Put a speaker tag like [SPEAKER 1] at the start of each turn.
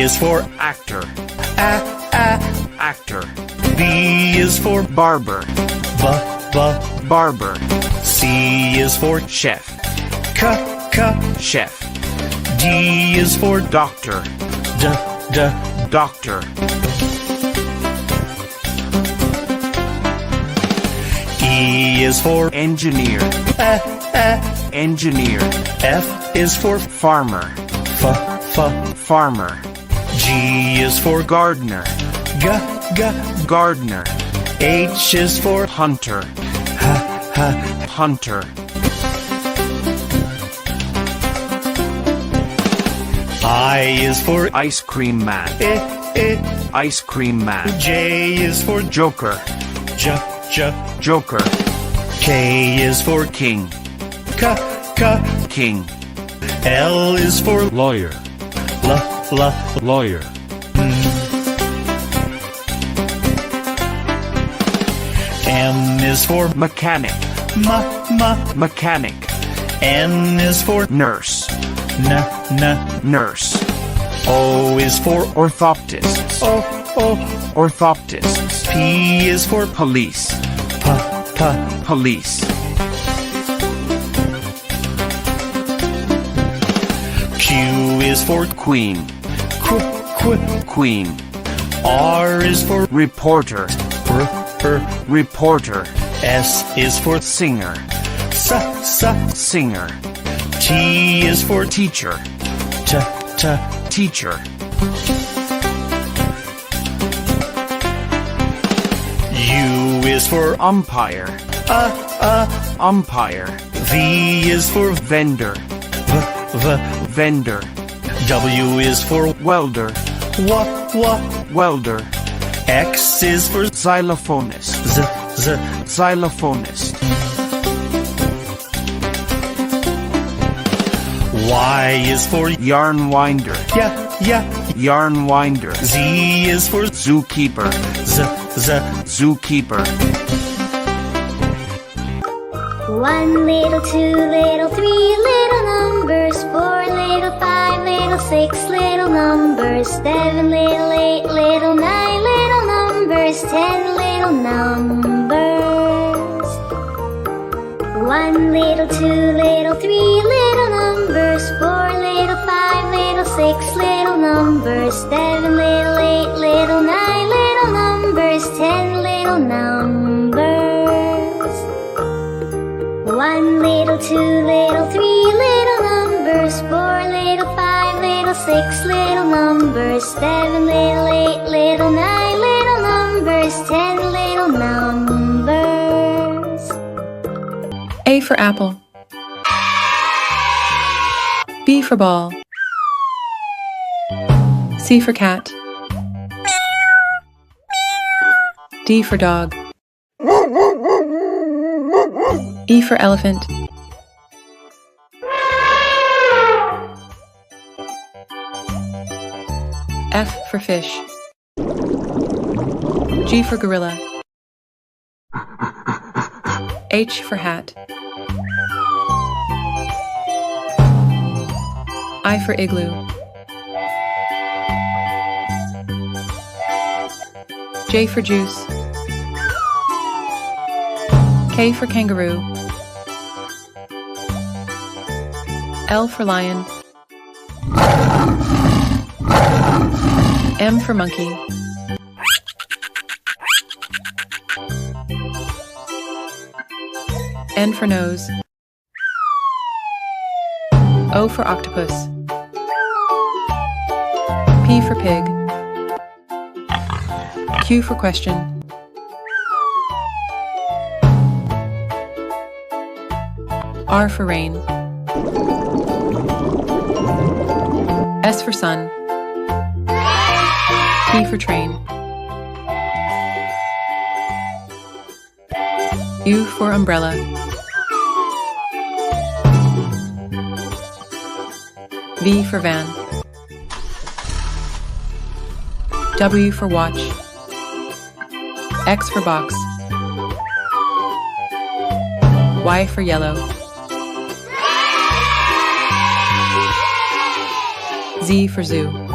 [SPEAKER 1] is for
[SPEAKER 2] actor, actor.
[SPEAKER 1] B is for
[SPEAKER 2] Barber, barber.
[SPEAKER 1] C is for
[SPEAKER 2] Chef, chef.
[SPEAKER 1] D is for
[SPEAKER 2] Doctor, doctor.
[SPEAKER 1] E is for
[SPEAKER 2] Engineer, engineer.
[SPEAKER 1] F is for
[SPEAKER 2] Farmer, farmer.
[SPEAKER 1] G is for
[SPEAKER 2] Gardener, gardener.
[SPEAKER 1] H is for
[SPEAKER 2] Hunter, hunter.
[SPEAKER 1] I is for
[SPEAKER 2] Ice cream man, ice cream man.
[SPEAKER 1] J is for
[SPEAKER 2] Joker, joker.
[SPEAKER 1] K is for
[SPEAKER 2] King, king.
[SPEAKER 1] L is for
[SPEAKER 2] Lawyer, lawyer.
[SPEAKER 1] M is for
[SPEAKER 2] Mechanic, mechanic.
[SPEAKER 1] N is for
[SPEAKER 2] Nurse, nurse.
[SPEAKER 1] O is for
[SPEAKER 2] Orthoptist, orthoptist.
[SPEAKER 1] P is for
[SPEAKER 2] Police, police.
[SPEAKER 1] Q is for
[SPEAKER 2] Queen, queen.
[SPEAKER 1] R is for
[SPEAKER 2] Reporter, reporter.
[SPEAKER 1] S is for
[SPEAKER 2] Singer, singer.
[SPEAKER 1] T is for
[SPEAKER 2] Teacher, teacher.
[SPEAKER 1] U is for
[SPEAKER 2] Umpire, umpire.
[SPEAKER 1] V is for
[SPEAKER 2] Vendor, vendor.
[SPEAKER 1] W is for
[SPEAKER 2] Welder, welder.
[SPEAKER 1] X is for
[SPEAKER 2] Xylophonist, xylophonist.
[SPEAKER 1] Y is for
[SPEAKER 2] Yarn winder, yarn winder.
[SPEAKER 1] Z is for
[SPEAKER 2] Zookeeper, zookeeper.
[SPEAKER 3] 1 little, 2 little, 3 little numbers, 4 little, 5 little, 6 little numbers, 7 little, 8 little, 9 little numbers, 10 little numbers. 1 little, 2 little, 3 little numbers, 4 little, 5 little, 6 little numbers, 7 little, 8 little, 9 little numbers, 10 little numbers. 1 little, 2 little, 3 little numbers, 4 little, 5 little, 6 little numbers, 7 little, 8 little, 9 little numbers, 10 little numbers.
[SPEAKER 4] A for apple. B for ball. C for cat. D for dog. E for elephant. F for fish. G for gorilla. H for hat. I for igloo. J for juice. K for kangaroo. L for lion. M for monkey. N for nose. O for octopus. P for pig. Q for question. R for rain. S for sun. T for train. U for umbrella. V for van. W for watch. X for box. Y for yellow. Z for zoo.